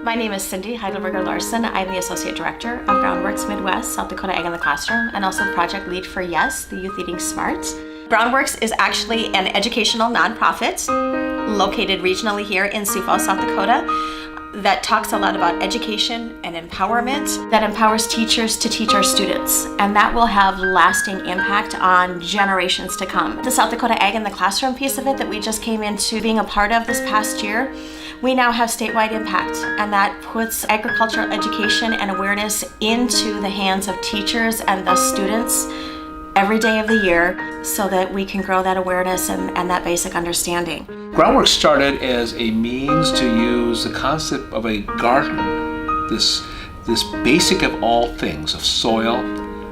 My name is Cindy Heidelberger Larson. I'm the Associate Director of Groundworks Midwest, South Dakota Ag in the Classroom, and also the Project Lead for YES, the Youth Eating Smart. Groundworks is actually an educational nonprofit located regionally here in Sioux Falls, South Dakota, that talks a lot about education and empowerment, that empowers teachers to teach our students, and that will have lasting impact on generations to come. The South Dakota Ag in the Classroom piece of it that we just came into being a part of this past year, we now have statewide impact, and that puts agricultural education and awareness into the hands of teachers and the students every day of the year so that we can grow that awareness and that basic understanding. Groundwork started as a means to use the concept of a garden, this basic of all things, of soil,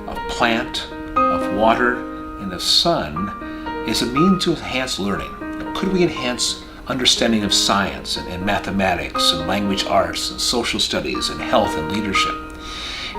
of plant, of water, and of sun, as a means to enhance learning. Could we enhance understanding of science and mathematics and language arts and social studies and health and leadership?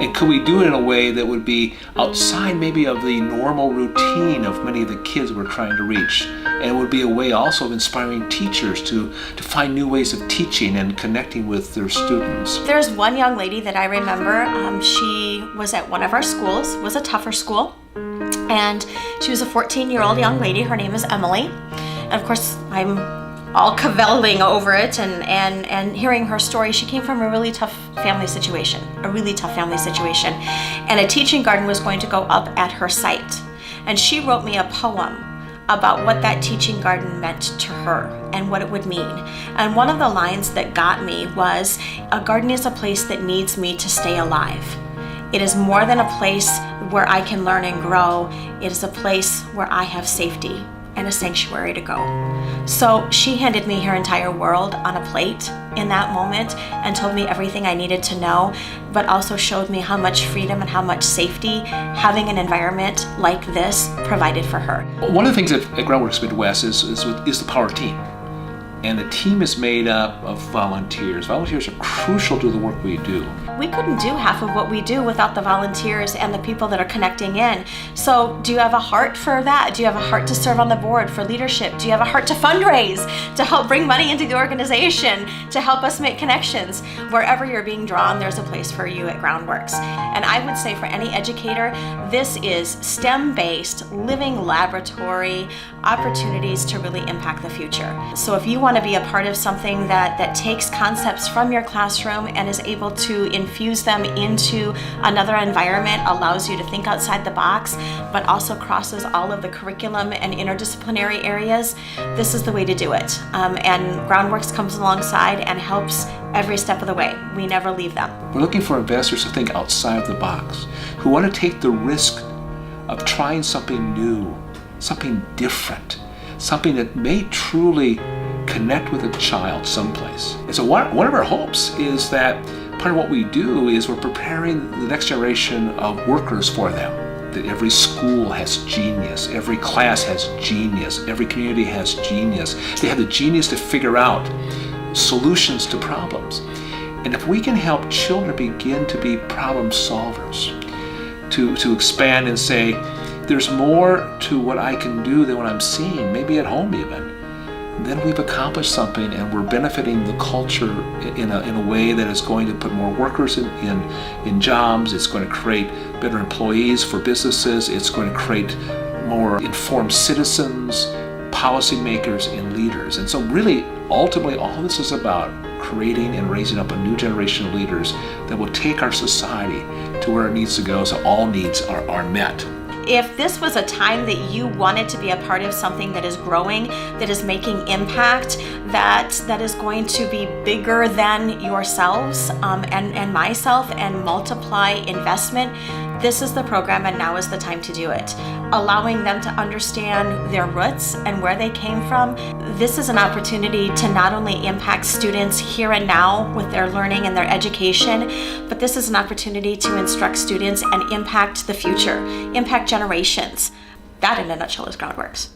And could we do it in a way that would be outside maybe of the normal routine of many of the kids we're trying to reach? And it would be a way also of inspiring teachers to find new ways of teaching and connecting with their students. There's one young lady that I remember, she was at one of our schools, was a tougher school, and she was a 14-year-old young lady. Her name is Emily. And of course, I'm all cavilling over it and hearing her story. She came from a really tough family situation, and a teaching garden was going to go up at her site. And she wrote me a poem about what that teaching garden meant to her and what it would mean. And one of the lines that got me was, "A garden is a place that needs me to stay alive. It is more than a place where I can learn and grow. It is a place where I have safety and a sanctuary to go." So she handed me her entire world on a plate in that moment and told me everything I needed to know, but also showed me how much freedom and how much safety having an environment like this provided for her. One of the things at Groundworks Midwest is the power team. And the team is made up of volunteers. Volunteers are crucial to the work we do. We couldn't do half of what we do without the volunteers and the people that are connecting in. So do you have a heart for that? Do you have a heart to serve on the board for leadership? Do you have a heart to fundraise, to help bring money into the organization, to help us make connections? Wherever you're being drawn, there's a place for you at Groundworks. And I would say for any educator, this is STEM-based, living laboratory opportunities to really impact the future. So if you want to be a part of something that takes concepts from your classroom and is able to infuse them into another environment, allows you to think outside the box, but also crosses all of the curriculum and interdisciplinary areas, this is the way to do it. And Groundworks comes alongside and helps every step of the way. We never leave them. We're looking for investors to think outside of the box, who want to take the risk of trying something new, something different, something that may truly connect with a child someplace. And so one of our hopes is that part of what we do is we're preparing the next generation of workers for them. That every school has genius, every class has genius, every community has genius. They have the genius to figure out solutions to problems. And if we can help children begin to be problem solvers, to expand and say, there's more to what I can do than what I'm seeing, maybe at home even, then we've accomplished something and we're benefiting the culture in a way that is going to put more workers in jobs. It's going to create better employees for businesses. It's going to create more informed citizens, policymakers, and leaders. And so really, ultimately, all this is about creating and raising up a new generation of leaders that will take our society to where it needs to go so all needs are met. If this was a time that you wanted to be a part of something that is growing, that is making impact, that is going to be bigger than yourselves and myself and multiply investment, this is the program and now is the time to do it. Allowing them to understand their roots and where they came from. This is an opportunity to not only impact students here and now with their learning and their education, but this is an opportunity to instruct students and impact the future, impact generations. That in a nutshell is Groundworks.